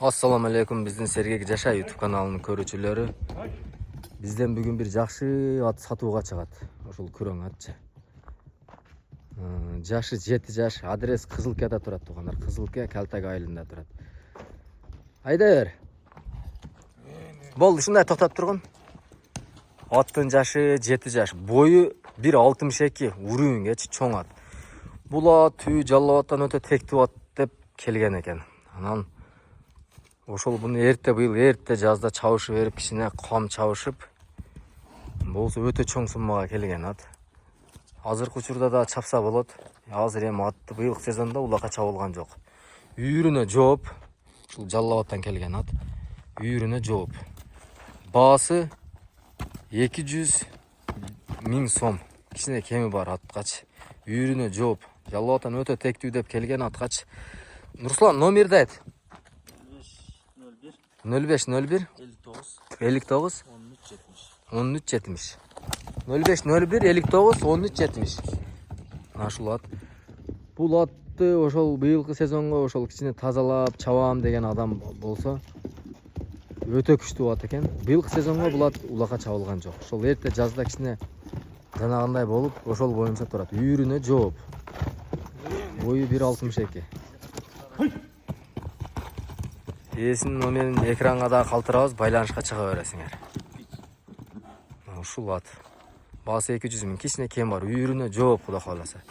Assalamu alaikum, bizdin Sergek Жаша YouTube kanalının көрүүчүлөрү. Бизден бүгүн бир жакшы ат сатууга чыгат. Ошол күрөң атчы. Жашы 7 жаш, адрес Кызылкада турат туугандар. Кызылка Калтак айылында турат. Айда бер. Болду, ушундай токтоп тургун. Аттын жашы 7 жаш, бою 1.62, урүүнгечи чоң ат. Бул ат түү Жалал-Абадтан өтө тектүү ат деп келген экен. Анан ошол буну эрте жазда чабышып берип, кичине кам чабышып, болсо өтө чоң суммага келген ат. Азыркы учурда да чапса болот. Азыр эми атты быйылкы сезондо улакка чабылган жок. Үйүрүнө жооп, ушул Жалал-Абадтан келген ат. Үйүрүнө жооп. Баасы 200 000 сом. Кичине кеми бар аткач. Үйүрүнө жооп. Жалал-Абадтан өтө тектүү деп келген аткач. Нурслан, номерди айт. 0501 59 13 70 0501 59 13 70. Ашул ат. Бул атты ошол быйылкы сезонго ошол кичине тазалап чабам деген адам болсо өтө күчтүү ат экен. Быйылкы сезонго бул ат улакка чабылган жок. Ошол эрте жазда кичине жанагандай болуп, ошол боюнча турат. Үйүрүнө жооп. Бою 1.62. Эсин номерин экранга да калтырабыз, байланышка чыга бересиңер. Ушул ат. Баасы 200 000, кичине кем бар. Үйүрүнө жооп, кудай кааласа.